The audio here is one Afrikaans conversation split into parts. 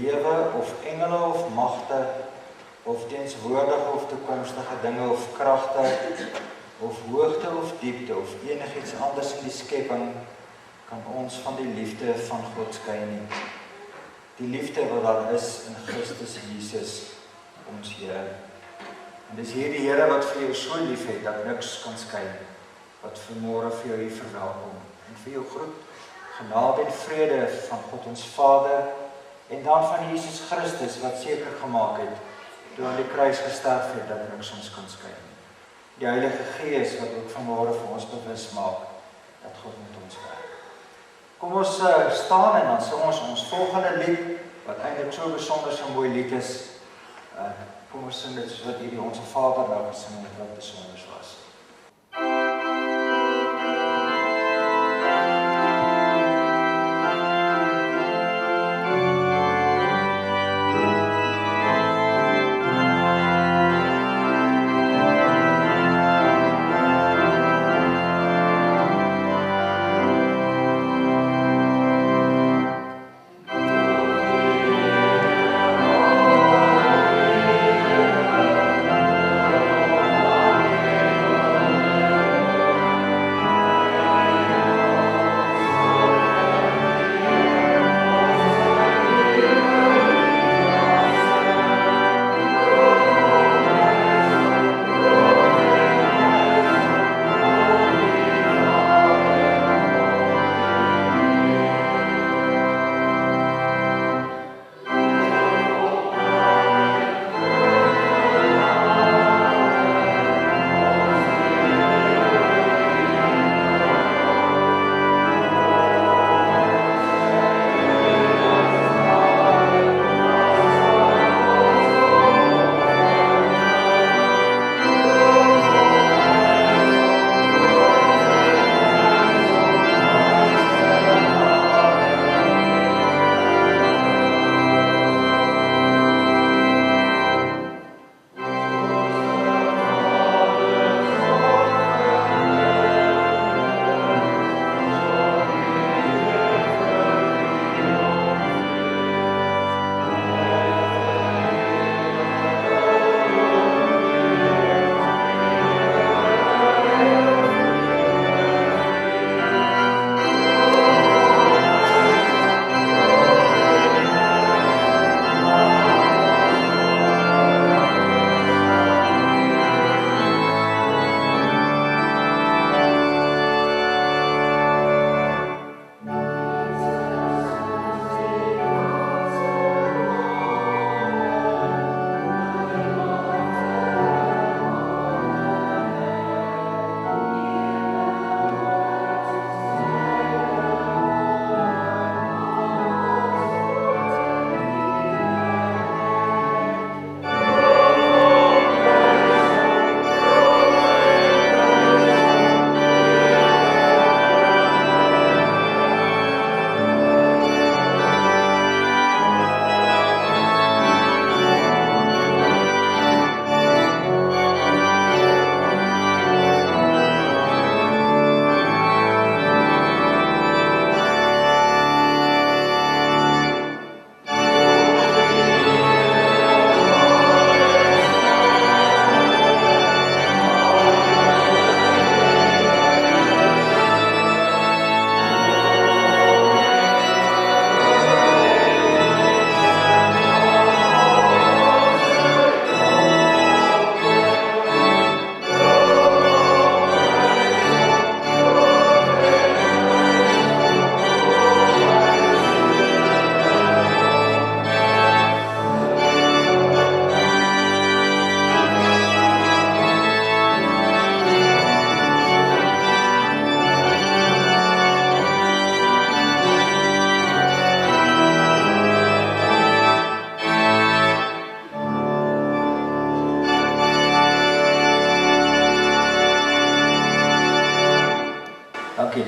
lewe of engele of magte of teenswoordige of toekomstige dinge of kragte of hoogte of diepte of enigiets anders in die skepping kan ons van die liefde van God skei nie. Die liefde wat daar is in Christus Jesus, ons Here. En dis hierdie Here wat vir jou so lief het, dat niks kan skei, wat vanmôre vir jou hier verwelkom. En vir jou groet, genade en vrede van God ons Vader, en dan van Jesus Christus, wat seker gemaak het, toe aan die kruis gesterf het, dat niks ons kan skei. Die Heilige Gees, wat ook vanmôre vir ons bewus maak, dat God met ons werk. Kom ons staan en dan sing ons volgende lied, wat eintlik so besonder so mooi lied is. Kom ons sing dit soos wat hierdie Onse Vader nou gesing het, wat besonder was.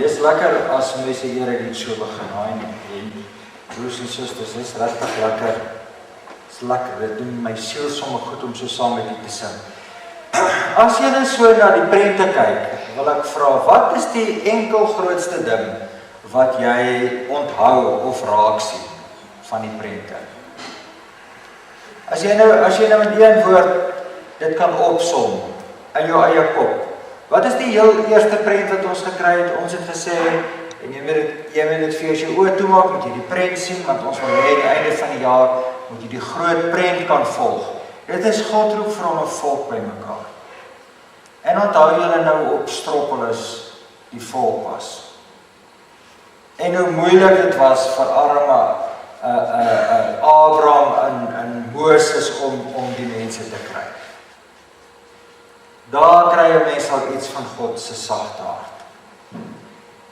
Dis lekker as mense die Here dit so begin en broers en susters, dis regtig lekker. Dis lekker, dit doen my siel sommer goed om so saam met u te sing. As jy nou so na die prente kyk, wil ek vra, wat is die enkel grootste ding wat jy onthou of raak sien van die prente? As jy nou in een woord dit kan opsom in jou eie kop. Wat is die heel eerste prent wat ons gekry het? Ons het gesê, en jy moet dit vir as jy oë toemaak, moet jy die prent sien, want ons wil hê aan die einde van die jaar, moet jy die groot prent kan volg. Dit is God roep vir hom 'n volk by mekaar. En onthou julle nou op Stropolis die volk was. En hoe moeilik dit was vir arme Abraham en Moses om die mense te kry. Daar kry 'n mens al iets van God se sagte hart.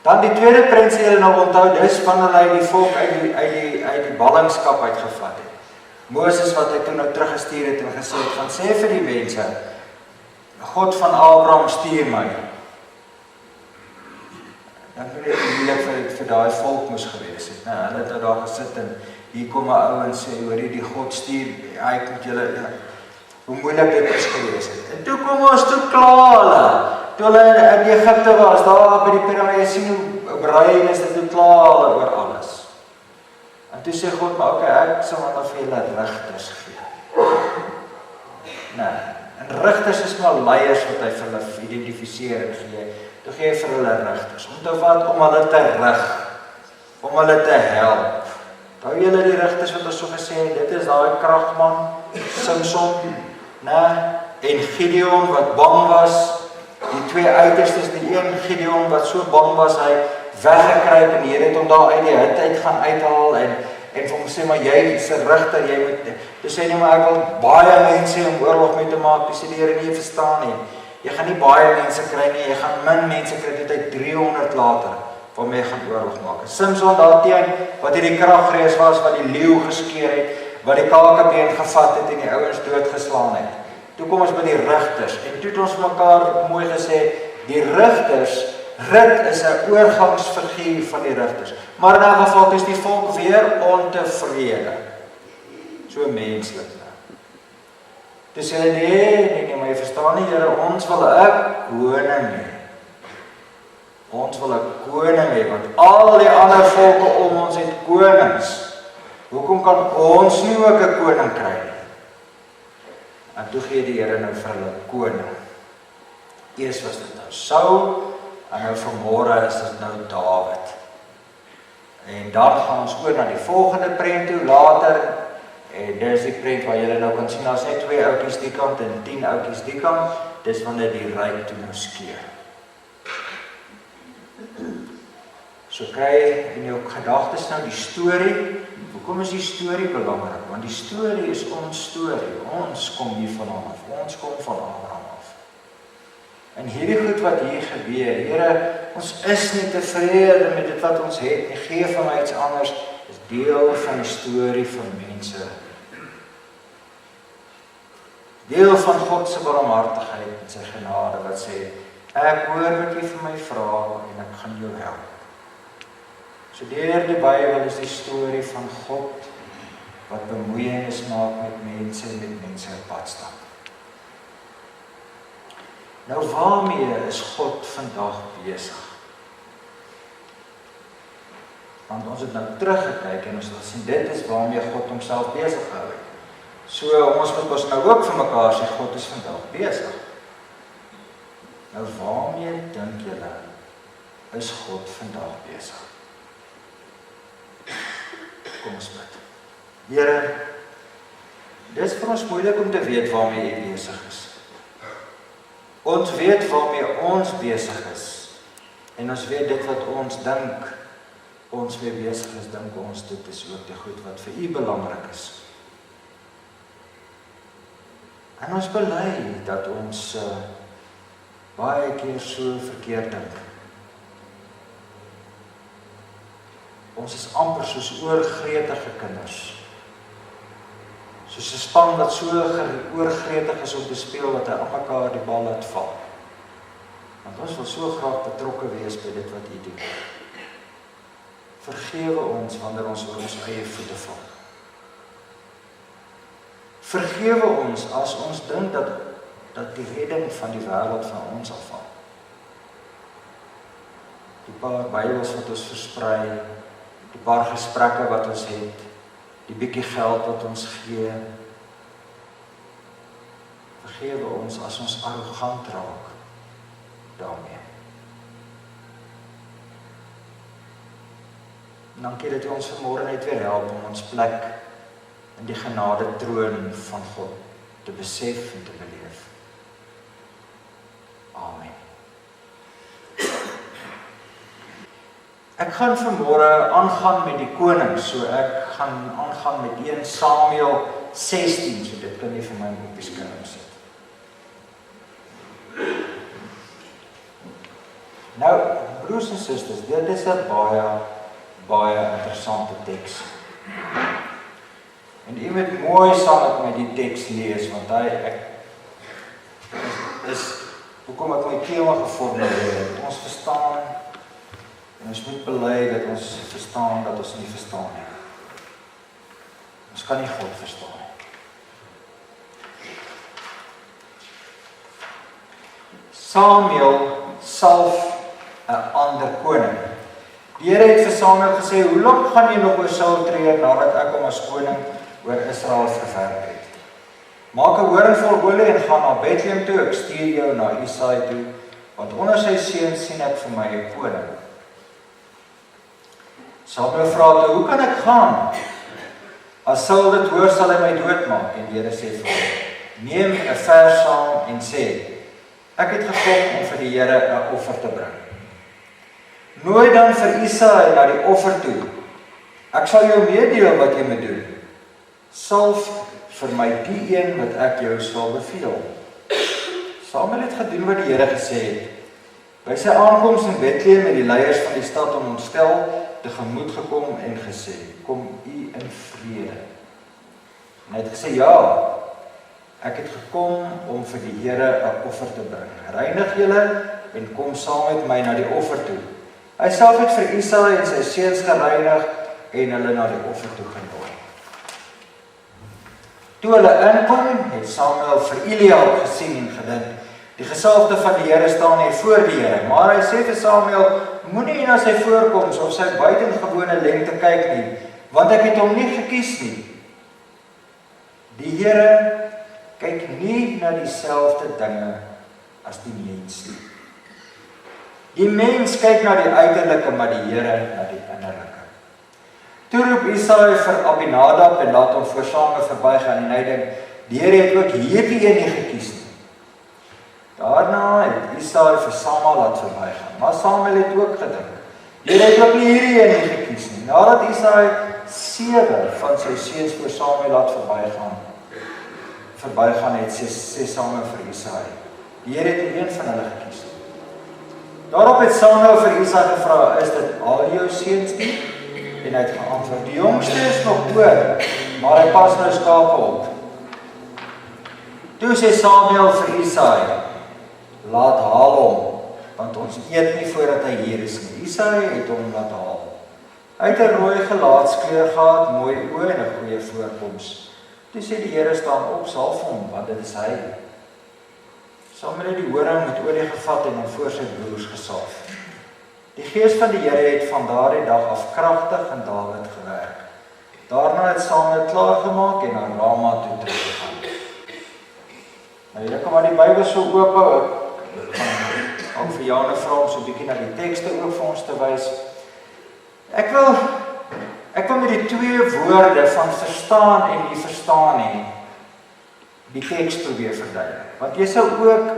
Dan die tweede prent sê julle nou onthou, dis wanneer hy die volk uit die ballingskap uitgevat het. Moses wat hy toe nou teruggestuur het en gesê het, van sê vir die mense, God van Abraham stuur my. Dan moet dit moeilik vir daai volk moes gewees het. Nou, hulle het daar gesit en hier kom 'n ou en sê, hoor jy, die God stuur, hy moet julle, hoe moeilik dit is gewees het. En toe kom ons toe klaar hulle. Toe hulle in Egipte was, daar by die piramide, sien hoe brein is dit toe klaar oor alles. En toe sê God, maar ek sal maar vir julle rigters gee. Nee, en rigters is maar leiers wat hy vir hulle identifiseer en gee. Toe gee hy vir hulle rigters. Om te wat? Om hulle te rig. Om hulle te help. Hou julle die rigters wat ons so gesê het, dit is daai kragman, Samson, en Gideon wat bang was, die twee uiterstes, die een Gideon wat so bang was, hy weggekruip en die Here het hom daar uit die hut uit gaan uithaal en vir hom sê, maar jy is 'n rigter, jy moet, toe sê nie, maar ek wil baie mense om oorlog mee te maak, toe sê die Here, nie verstaan nie, jy gaan nie baie mense kry nie, jy gaan min mense kry, dit uit 300 later, waarmee jy gaan oorlog maak. Samson daarteen, wat hierdie kragreus was, wat die leeu geskeer het, wat die kakebeen gevat het en die ouens doodgeslaan het. Toe kom ons by die rigters, en toe het ons mekaar mooi gesê, die rigters, rit is 'n oorgangsfiguur van die rigters. Maar in 'n geval is die volk weer ontevrede. So menslik. Toe sê hulle, nee, maar jy verstaan nie, Here, ons wil 'n koning hê. Ons wil 'n koning hê, want al die ander volke om ons het konings. Hoekom kan ons nie ook 'n koning kry nie? En toe gee die Here nou vir hulle koning. Eers was dit nou Saul, en nou vanmôre is dit nou Dawid. En dan gaan ons oor na die volgende prent toe later, en dis die prent waar julle nou kan sien, daar's net 2 ouetjies die kant en 10 ouetjies die kant, dis wanneer die ryk toe nou skeer. So kry in jou gedagtes nou die storie. Hoekom is die storie belangrik? Want die storie is ons storie. Ons kom hier vandaan af. Ons kom van Abraham af. En hierdie goed wat hier gebeur, Here, ons is nie tevrede met dit wat ons het. Gee vir my iets anders. Dit is deel van die storie van mense. Deel van God se barmhartigheid en sy genade wat sê, ek hoor wat jy vir my vra en ek gaan jou help. So deur die Bybel is die storie van God wat bemoeienis maak met mense en met mense op pad stap. Nou waarmee is God vandag besig? Want ons het nou teruggekyk en ons het gesien dit is waarmee God homself besig gehou het. So ons moet ons nou ook vir mekaar sê God is vandag besig. Nou waarmee dink julle is God vandag besig? Kom ons bid. Here, dis vir ons moeilik om te weet waarmee U besig is. Ons weet waarmee ons besig is. En ons weet dit wat ons dink, ons mee besig is, dink ons dit is ook die goed wat vir U belangrik is. En ons bely dat ons baie keer so verkeerd dink. Ons is amper soos oorgretige kinders. Soos 'n span wat so oorgretig is om te speel dat hy aan mekaar die bal laat val. Want ons wil so graag betrokke wees by dit wat U doen. Vergewe ons wanneer ons oor ons eie voete val. Vergewe ons as ons dink dat die redding van die wêreld van ons afval. Die paar Bybels wat ons versprei, die paar gesprekke wat ons het, die bietjie geld wat ons gee, vergewe ons as ons arrogant raak daarmee. Dankie dat U ons vanmôre net weer help om ons plek in die genade troon van God te besef en te beleef. Amen. Ek gaan vanmôre aangaan met die koning, so ek gaan aangaan met 1 Samuel 16, so dit kan jy vir my op die skerm sit. Nou, broers en susters, dit is 'n baie interessante teks. En u moet mooi saam met my die teks lees, want ek is hoekom ek my tema geformuleer het. Ons verstaan, en ons moet bely dat ons verstaan dat ons nie verstaan nie. Ons kan nie God verstaan nie. Samuel salf 'n ander koning. Die Here het vir Samuel gesê, hoe lank gaan jy nog oor Saul treur nadat ek hom as koning oor Israel verwerp het? Maak 'n horing vol olie en gaan na Bethlehem toe, ek stuur jou na Isaai toe, want onder sy seun sien ek vir my 'n koning. Samuel vra toe, hoe kan ek gaan? As Saul dit hoor, sal hy my doodmaak. En die Here sê vir hom, neem 'n vers saam en sê, ek het gekom om vir die Here 'n offer te bring. Nooi dan vir Isaai na die offer toe. Ek sal jou meedeel wat jy moet doen. Salf vir my die een wat ek jou sal beveel. Samuel het gedoen wat die Here gesê het. By sy aankoms in Bethlehem het die leiers van die stad hom ontstel tegemoet gekom en gesê, kom u in vrede. En hy het gesê, ja, ek het gekom om vir die Here 'n offer te bring. Reinig julle en kom saam met my na die offer toe. Hy self het vir Isaai en sy seuns gereinig en hulle na die offer toe genooi. Toe hulle inkom, het Samuel vir Eliab gesien en gedink, die gesalfde van die Here staan hier voor die Here. Maar hy sê vir Samuel, moenie na sy voorkoms of sy buitengewone lengte kyk nie, want ek het hom nie gekies nie. Die Here kyk nie na dieselfde dinge as die mens nie. Die mens kyk na die uiterlike, maar die Here na die innerlike. Toe roep Isaai vir Abinadab en laat hom voor Samuel verbygaan en hy dink, die Here het ook hierdie een nie gekies nie. Daarna het Isaai vir Samuel laat verbygaan, maar Samuel het ook gedink, die Here het ook nie hierdie een nie gekies nie. Nadat Isaai 7 van sy seuns voor Samuel laat verbygaan het, sê Samuel vir Isaai, die Here het nie een van hulle gekies nie. Daarop het Samuel vir Isaai gevra, is dit al jou seuns nie? En hy het geantwoord, die jongste is nog oor, maar hy pas nou skape op. Toe sê Samuel vir Isaai, laat haal hom, want ons eet nie voordat hy hier is nie. Isaai het hom laat haal. Hy het 'n rooi gelaatskleur gehad, mooi oë en 'n goeie voorkoms. Toe sê die Here, staan op, salf hom, want dit is hy. Samuel het die horing met olie gevat en hom voor sy broers gesalf. Die gees van die Here het van daardie dag af kragtig in Dawid gewerk. Daarna het Samuel klaargemaak en na Rama toe teruggegaan. Nou julle kan maar die Bybel so oop hou. Ek gaan vir jou 'n vraag om so 'n bietjie na die tekste ook vir ons te wys. Ek wil met die twee woorde van verstaan en nie verstaan nie, die teks probeer verduidelik. Want jy sou ook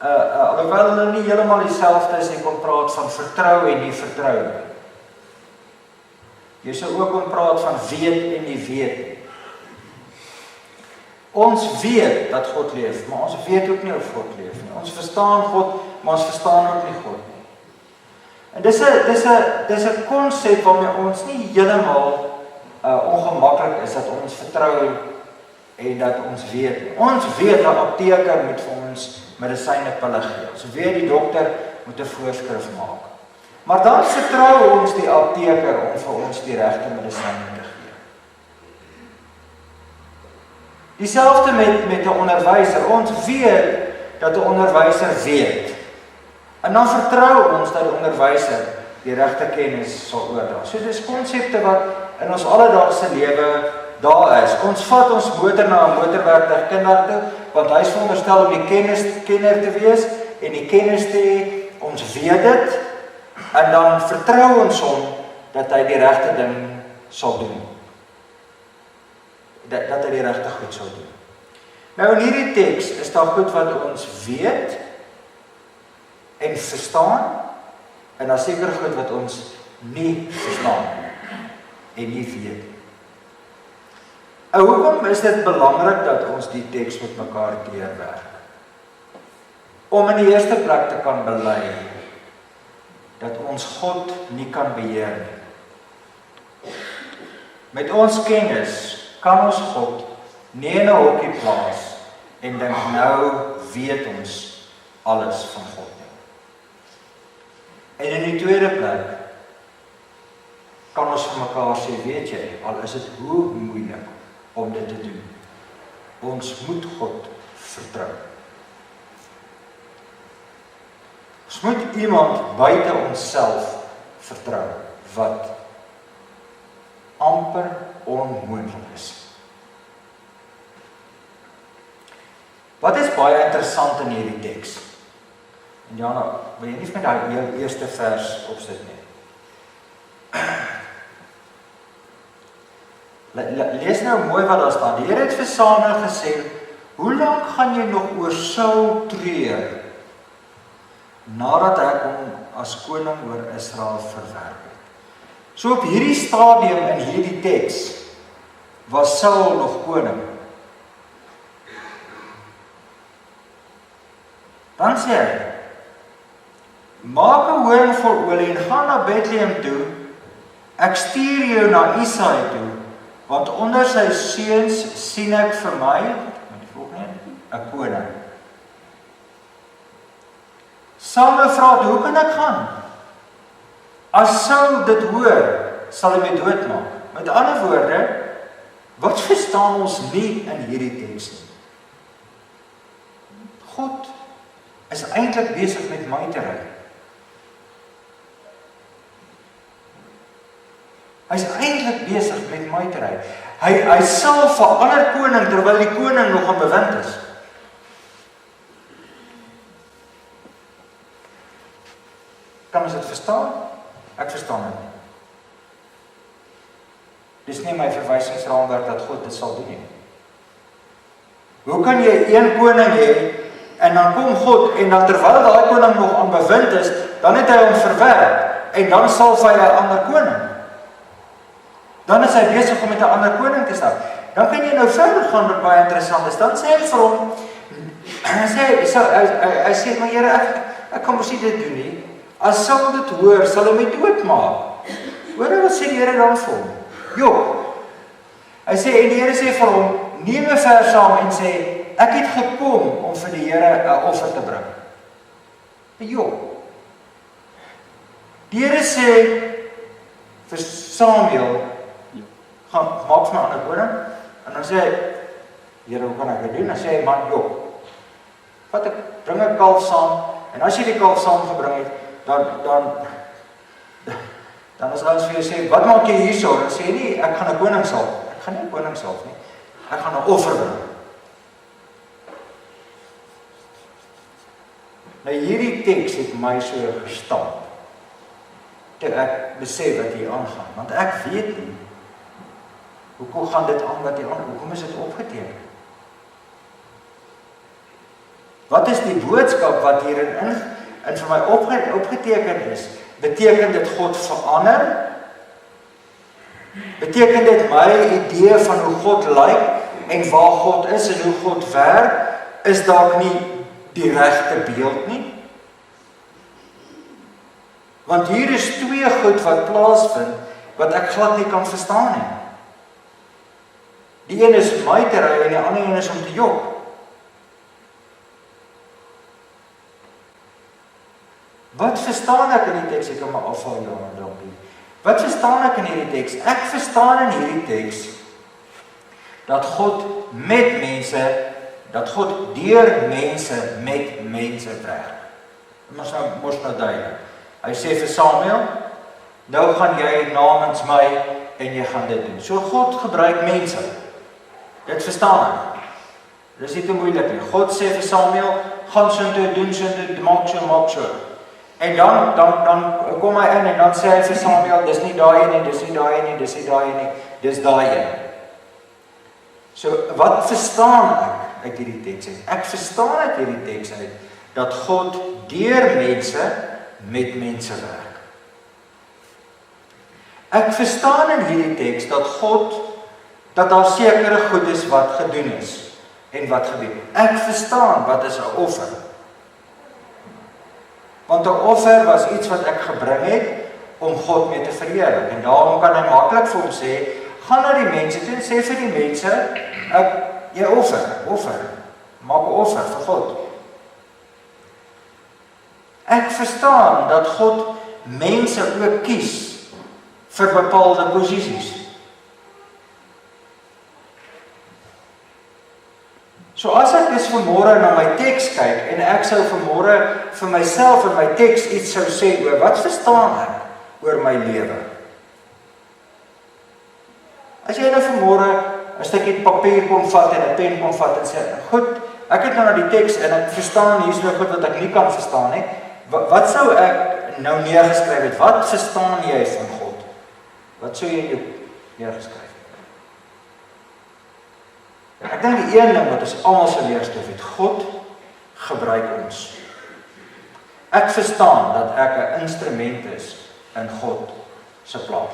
alhoewel hulle nie heeltemal dieselfde is, jy kon praat van vertrou en nie vertrou nie. Jy sou ook kon praat van weet en nie weet nie. Ons weet dat God leef, maar ons weet ook nie of God leef nie. Ons verstaan God, maar ons verstaan ook nie God nie. En dis 'n konsep waarmee ons nie heeltemal ongemaklik is, dat ons vertrou en dat ons weet. Ons weet dat 'n apteker moet vir ons medisyne pille gee. Ons weet die dokter moet 'n voorskrif maak. Maar dan vertrou ons die apteker om vir ons die regte medisyne te gee. Dieselfde met 'n onderwyser. Ons weet dat 'n onderwyser weet. En dan vertrou ons dat die onderwyser die regte kennis sal oordra. So dis konsepte wat in ons alledaagse lewe daar is. Ons vat ons motor na 'n motorwerktuigkundige toe, want hy is veronderstel om die kenner te wees, en die kennis te hê, ons weet dit, en dan vertrou ons hom, dat hy die regte ding sal doen. Dat hy die regte goed sal doen. Nou in hierdie teks is daar goed wat ons weet, en verstaan, en daar seker goed wat ons nie verstaan, en nie weet. Hoekom is dit belangrik dat ons die teks met mekaar deurwerk? Om in die eerste plek te kan bely, dat ons God nie kan beheer nie. Met ons kennis kan ons God nie in 'n hokkie plaas en dink nou weet ons alles van God nie. En in die tweede plek kan ons vir mekaar sê, weet jy, al is dit hoe moeilik om dit te doen, ons moet God vertrou. Ons moet iemand buite onsself vertrou, wat amper onmoontlik is. Wat is baie interessant in hierdie teks? En Jana, wil jy nie met daai eerste vers opsit nie? Lees nou mooi wat daar staan. Die Here het vir Samuel gesê, hoe lank gaan jy nog oor Saul treur, nadat ek hom as koning oor Israel verwerp het? So op hierdie stadium in hierdie teks, was Saul nog koning. Dan sê hy, maak 'n horing vol olie en gaan na Bethlehem toe, ek stuur jou na Isaai toe, want onder sy seuns sien ek vir my, 'n koning. Samuel vra, hoe kan ek gaan? As Saul dit hoor, sal hy my doodmaak. Met ander woorde, wat verstaan ons nie in hierdie teks nie? God is eintlik besig met my te ry. Hy is eintlik besig met my te ry. Hy sal verander koning, terwyl die koning nog aan bewind is. Kan ons dit verstaan? Ek verstaan dit nie. Dis nie my verwysingsraamwerk dat God dit sal doen nie. Hoe kan jy een koning hê, en dan kom God, en dan terwyl daai koning nog aan bewind is, dan het hy hom verwerp, en dan salf hy 'n ander koning. Dan is hy besig om met 'n ander koning te stap. Dan kan jy nou verder gaan wat baie interessant is. Dan sê hy vir hom, hy sê, maar Here, ek kan mos nie dit doen nie. As Saul dit hoor, sal hy my doodmaak. Hoor wat sê die Here dan vir hom? Job. Hy sê, en die Here sê vir hom, neem 'n vers saam en sê, ek het gekom om vir die Here 'n offer te bring. Job. Die Here sê vir Samuel, gaan maak vir 'n ander koning, en dan sê hy, Here, hoe kan ek dit doen? Dan sê hy, man, Job, bring 'n kalf saam, en as jy die kalf saam gebring het, dan as ons vir jou sê, wat maak jy hierso? Dan sê jy nie, ek gaan 'n koning salf. Ek gaan nie 'n koning salf nie. Ek gaan 'n offer bring. Nou hierdie teks het my so gestamp, toe ek besef wat hier aangaan, want ek weet nie, hoekom gaan dit aan wat hier aan, hoekom is dit opgeteken? Wat is die boodskap wat hierin vir my opgeteken is? Beteken dit God verander? Beteken dit my idee van hoe God lyk en waar God is en hoe God werk, is dalk nie die regte beeld nie? Want hier is twee goed wat plaasvind, wat ek glad nie kan verstaan nie. Die een is my te ry en die ander een is om te jok. Wat verstaan ek in die teks? Ek kan maar afval, Johan, dankie. Wat verstaan ek in hierdie teks? Ek verstaan in hierdie teks dat God met mense, dat God deur mense met mense werk. Mos nou duidelik. Hy sê vir Samuel, nou gaan jy namens my en jy gaan dit doen. So God gebruik mense. Dit verstaan ek. Dis nie te moeilik nie. God sê vir Samuel, gaan so toe, doen so toe, maak so. En dan kom hy in en dan sê hy vir Samuel, dis nie daai een nie, dis nie daai een nie, dis nie daai een nie, dis daai een. So, wat verstaan ek uit hierdie teks uit? Ek verstaan uit hierdie teks uit, dat God deur mense met mense werk. Ek verstaan in hierdie teks dat daar sekere goed is wat gedoen is, en wat gebeur. Ek verstaan wat is 'n offer. Want 'n offer was iets wat ek gebring het om God mee te verheerlik. En daarom kan hy maklik vir hom sê, gaan na die mense toe en sê vir die mense, jy offer. Maak 'n offer vir God. Ek verstaan dat God mense ook kies vir bepaalde posisies. So as ek dus vanmôre na my teks kyk en ek sou vanmôre vir myself in my teks iets sou sê oor wat verstaan ek oor my lewe? As jy nou vanmôre 'n stukkie papier kon vat en 'n pen kon vat en sê, goed, ek het nou na die teks en ek verstaan hier so goed wat ek nie kan verstaan nie. Wat sou ek nou neergeskryf het? Wat verstaan jy van God? Wat sou jy neergeskryf? Ek dink die een ding wat ons almal sou neerskryf het, God gebruik ons. Ek verstaan dat ek 'n instrument is in God se plan.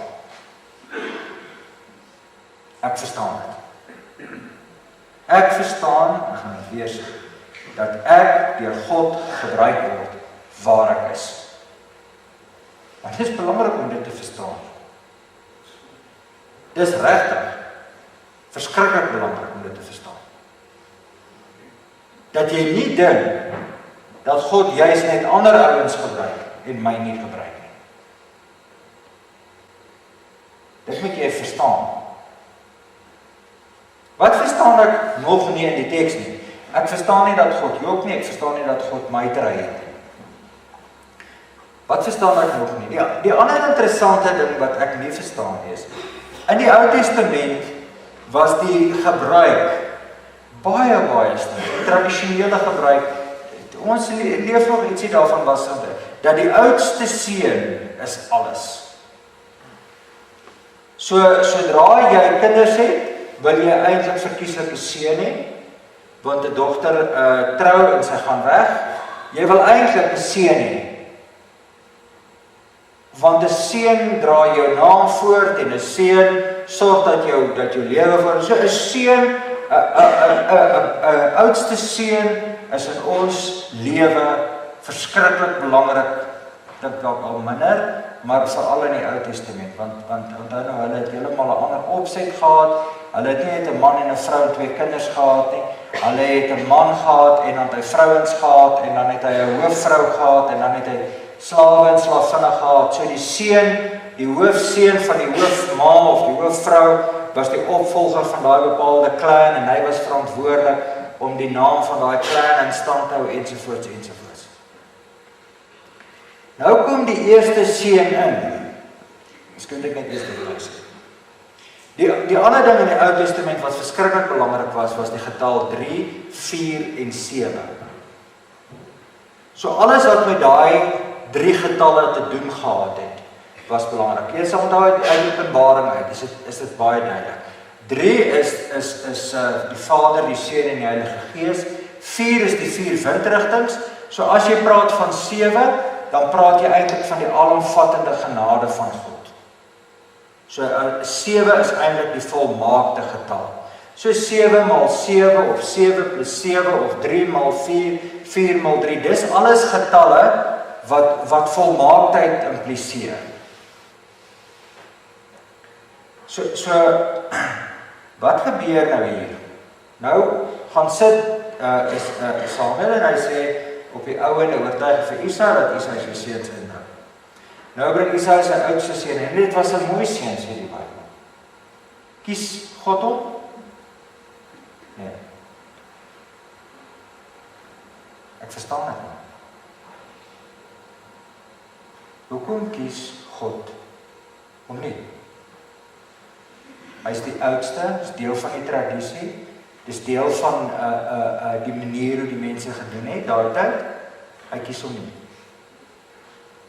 Ek verstaan dit. Ek verstaan, ek gaan dit weer sê, dat ek deur God gebruik word waar ek is. Maar dit is belangrik om dit te verstaan. Dis regtig verskriklik belangrik om dit te verstaan. Dat jy nie dink dat God juis net ander ouens gebruik en my nie gebruik nie. Dit moet jy verstaan. Wat verstaan ek nog nie in die teks nie? Ek verstaan nie dat God jok nie, ek verstaan nie dat God my trei het. Wat verstaan ek nog nie? Die ander interessante ding wat ek nie verstaan is, in die Ou Testament was die gebruik baie sterk, tradisionele gebruik. Ons leef nog ietsie daarvan was dat die oudste seun is alles. Sodra jy kinders het, wil jy eintlik verkieslik 'n seun hê, want 'n dogter trou en sy gaan weg. Jy wil eintlik 'n seun hê. Want 'n seun dra jou naam voort en 'n seun sorg dat jou lewe voort. So 'n seun, 'n oudste seun is in ons lewe verskriklik belangrik. Dink dalk al minder, maar veral in die Ou Testament, want onthou nou hulle het heeltemal 'n ander opset gehad. Hulle het nie net 'n man en 'n vrou en 2 kinders gehad nie. Hulle het 'n man gehad en dan het hy vrouens gehad en dan het hy 'n hoofvrou gehad en dan het hy slawe en slavinne gehad. So die seun, die hoofseun van die hoofma of die hoofvrou was die opvolger van daai bepaalde klan en hy was verantwoordelik om die naam van daai klan in stand te hou ensovoorts. Nou kom die eerste seun in. Miskien ek net eers dit sê. Die ander ding in die Ou Testament wat verskriklik belangrik was die getal 3, 4 en 7. So alles wat met daai 3 getalle te doen gehad het, was belangrik. Jy sal onthou uit Openbaring uit, is dit baie duidelik. 3 is die Vader, die Seun en die Heilige Gees. 4 is die 4 windrigtings. So as jy praat van 7, dan praat jy eintlik van die alomvattende genade van God. So 7 is eintlik die volmaakte getal. So 7 maal 7 of 7 plus 7 of 3 maal 4, 4 maal 3. Dis alles getalle wat volmaaktheid impliseer. So wat gebeur nou hier? Nou gaan sit Samuel en hy sê op die ouene oortuig vir Isa dat Isa sy seun sou inhou. Nou bring Isa sy oudste seun en dit was 'n mooi seun sê die Bybel. Kies God hom? Nee. Ek verstaan dit nie. Hoekom kies God hom nie? Hy is die oudste, is deel van die tradisie. Dis deel van die manier hoe die mense gedoen het, daai tyd, hy kies hom nie.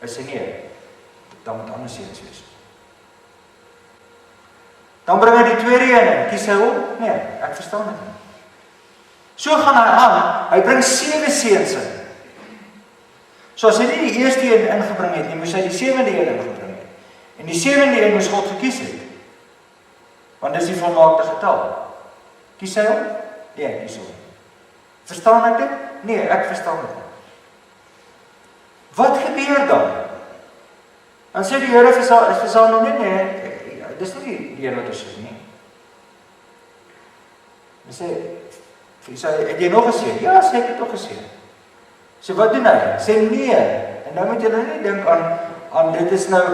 Hy sê nee, dan moet anders eens wees. Dan bring hy die tweede een in, kies hy hom? Nee, ek verstaan dit nie. So gaan hy aan, hy bring 7 seuns in. So as hy nie die eerste een ingebring het nie, moes hy die 7de een ingebring het. En die 7de een moes God gekies het. Want dis die volmaakte getal. Kies hy hom? Nee, ek kies hom. Verstaan ek dit? Nee, ek verstaan dit nie. Wat gebeur dan? Dan sê die Here vir Samuel nee, dis nie die een wat ons sê nie. Hy sê, het jy nog gesê? Ja, sê ek het nog gesê. Sê, wat doen hy? Sê nee. En nou moet jy nie dink aan dit is nou,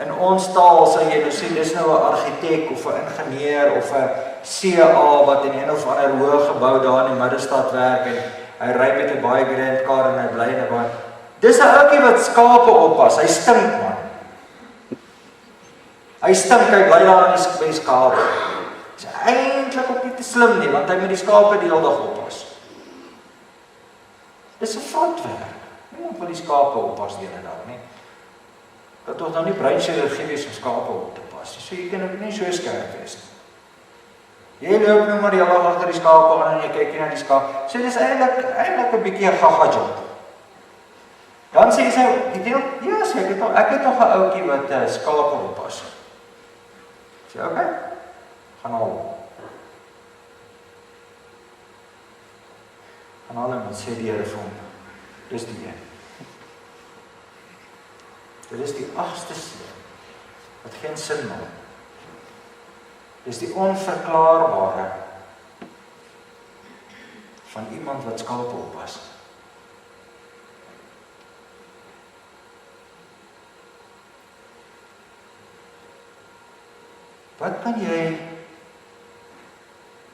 in ons taal sal jy nou sê, dis nou 'n argitek of 'n ingenieur of 'n CA wat in een of ander hoë gebou daar in die Middelstad werk en hy ry met 'n baie grand kar en hy bly in 'n baie. Dis 'n ouetjie wat skape oppas. Hy stink man. Hy stink, hy bly daar in die skape. Dis eintlik ook nie te slim nie, want hy moet die skape die hele dag oppas. Dis 'n vrotwerk. Niemand wil die skape oppas die hele dag nie. Dat tog nou nie breinchirurgie wees om skape op te pas. So jy kan ook nie so skerp wees nie. Jy loop nou maar die hele dag agter die skape aan en jy kyk na die skape. So dis eintlik 'n bietjie 'n gaga job. Dan sê sy, ja, sê ek het nog 'n ouetjie wat skape oppas. Sê okay. Gaan haal. Gaan haal en sê die Here vir hom. Dis die een. Dit is die 8ste seun wat geen sin maak. Dis die onverklaarbare van iemand wat skape oppas. Wat kan jy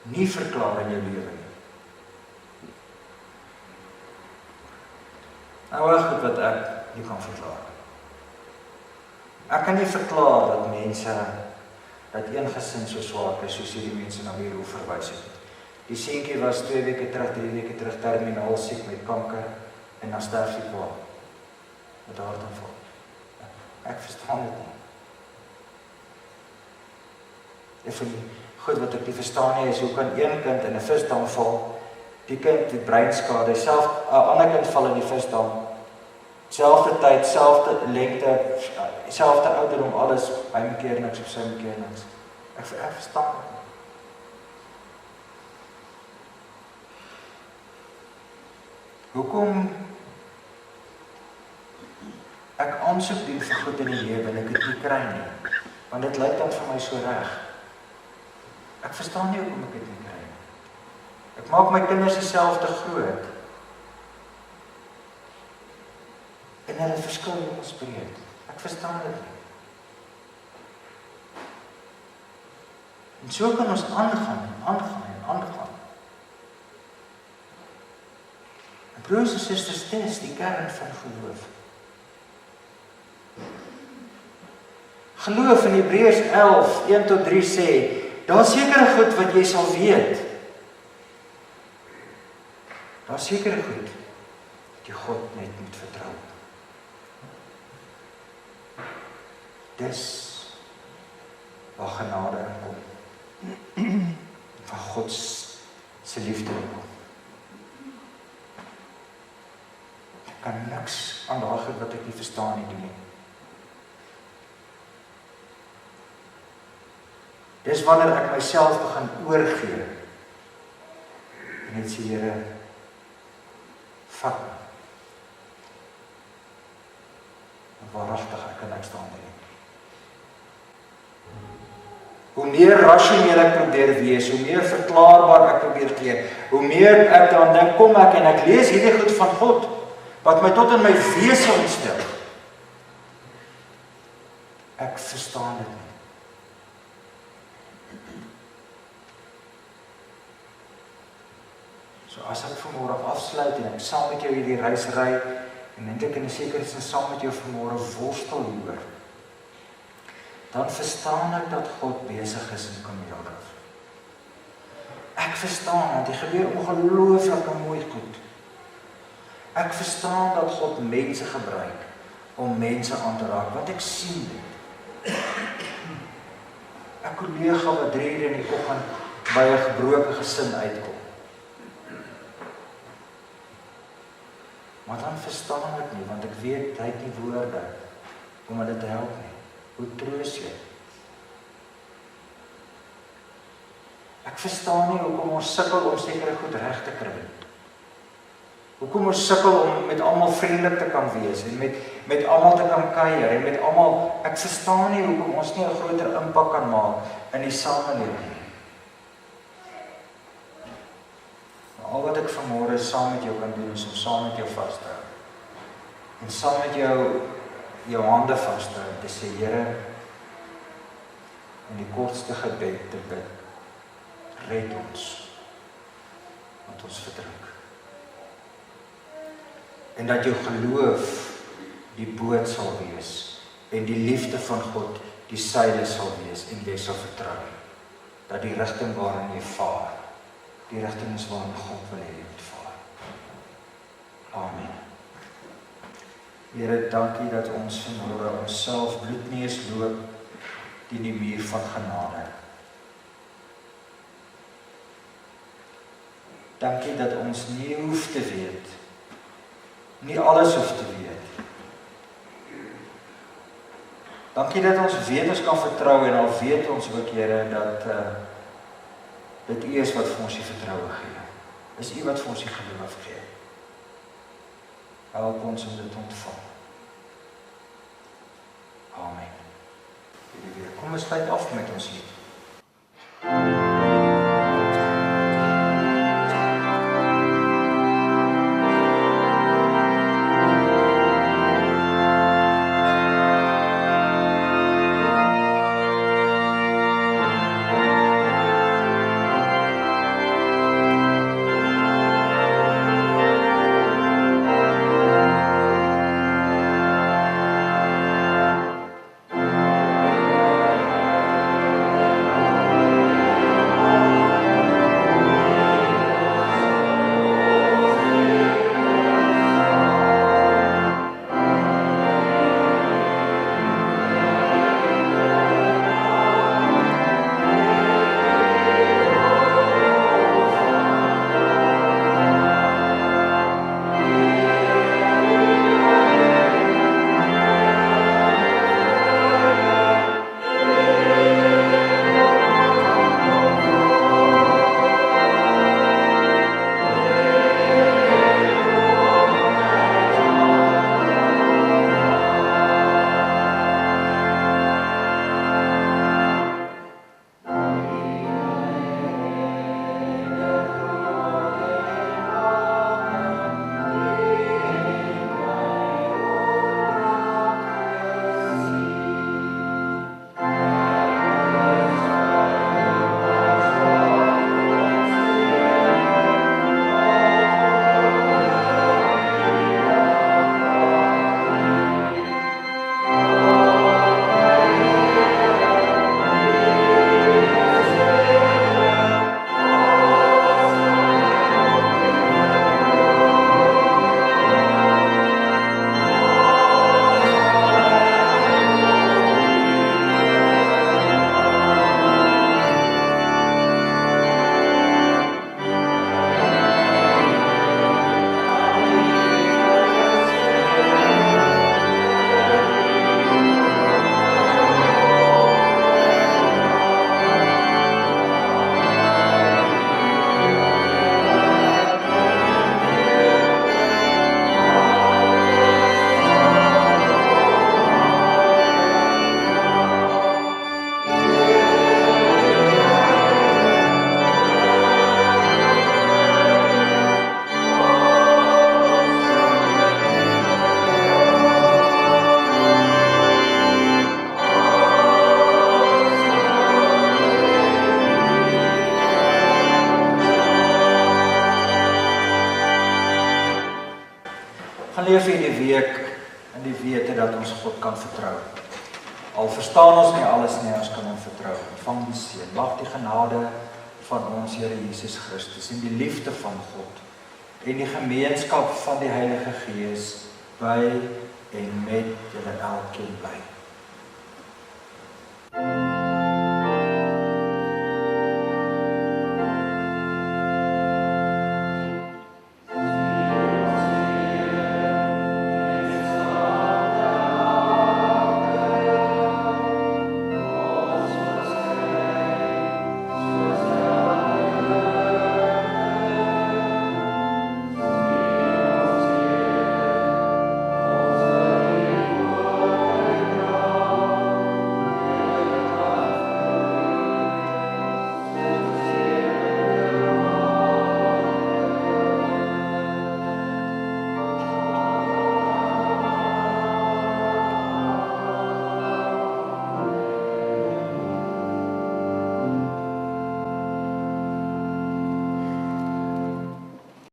nie verklaar in jou lewe nie? Nou is goed wat ek nie kan verklaar. Ek kan nie verklaar dat mense, dat een gesin so swak is, soos hierdie mense na weer hoe verwys het. Die seentjie was 2 weke terug, 3 weke terug, terminaal siek met kanker, en dan sterf die pa. Met 'n hartaanval. Ek verstaan dit nie. En van die goed wat ek nie verstaan nie, is hoe kan een kind in 'n visdam val, die kind die breinskade, 'n ander kind val in die visdam, selfde tyd, selfde lengte, selfde ouderdom, alles, hy maak keer niks of sy maak keer niks. Ek verstaan dit nie. Hoekom ek aansoek doen vir goed in die lewe en ek het nie kry nie, want dit lyk dan vir my so reg. Ek verstaan nie hoekom ek dit nie kry nie. Ek maak my kinders dieselfde groot. En hulle verskil hemelsbreed. Ek verstaan dit nie. En so kan ons aangaan en aangaan en aangaan. En broers en susters, dit is die kern van geloof. Geloof in Hebreërs 11, 1-3 sê, daar sekere goed wat jy sal weet. Daar sekere goed wat jy God net moet vertrou. Dis waar genade inkom. Waar God se liefde inkom. Ek kan niks aan daai goed wat ek nie verstaan nie doen nie. Dis wanneer ek myself begin oorgee. En net sê, Here, vat my. Waaragtig, ek kan niks staan nie. Hoe meer rasioneel ek probeer wees, hoe meer verklaarbaar ek probeer gee, hoe meer ek dan dink, kom ek en ek lees hierdie goed van God, wat my tot in my wese ontstel. Ek verstaan dit nie. So as ek vanmôre afsluit en ek saam met jou hierdie reis ry, en eintlik in 'n sekere sin saam met jou vanmôre worstel hieroor, dan verstaan ek dat God besig is in kameeldraf. Ek Ek verstaan, want die gebeur ongelooflike mooi goed. Ek verstaan dat God mense gebruik om mense aan te raak, want ek sien dit. 'n Kollega wat 3 uur in die oggend by 'n gebroke gesin uitkom. Maar dan verstaan ek nie, want ek weet hy het nie woorde om hulle te help nie. Hoe troos jy? Ek verstaan nie hoekom ons sukkel om sekere goed reg te kry. Hoekom ons sukkel om met almal vriendelik te kan wees en met almal te kan kuier en met almal, ek verstaan nie hoekom ons nie 'n groter impak kan maak in die samelewing nie. Al wat ek vanmôre saam met jou kan doen is om saam met jou vas te hou. En saam met jou hande vas te hou, te sê Here, in die kortste gebed te bid, red ons, want ons verdruk. En dat jou geloof die boot sal wees, en die liefde van God die seile sal wees, en jy sal vertrou, dat die rigting waarin jy vaar, die rigting is waarin God wil hê jy moet vaar. Amen. Here, dankie dat ons vanmôre onsself bloedneus loop teen die muur van genade. Dankie dat ons nie hoef te weet, nie alles hoef te weet. Dankie dat ons weet ons kan vertrou en al weet ons ook, Here, dat dit U is wat vir ons die vertroue gee. Is U wat vir ons die geloof gee. Help ons om dit ontvang. Amen. Kom ons sluit af met ons lied. Gaan leef hierdie week in die wete dat ons God kan vertrou. Al verstaan ons nie alles nie, ons kan hom vertrou. Ontvang die seën. Mag die genade van ons Here Jesus Christus en die liefde van God en die gemeenskap van die Heilige Gees by en met julle elkeen bly.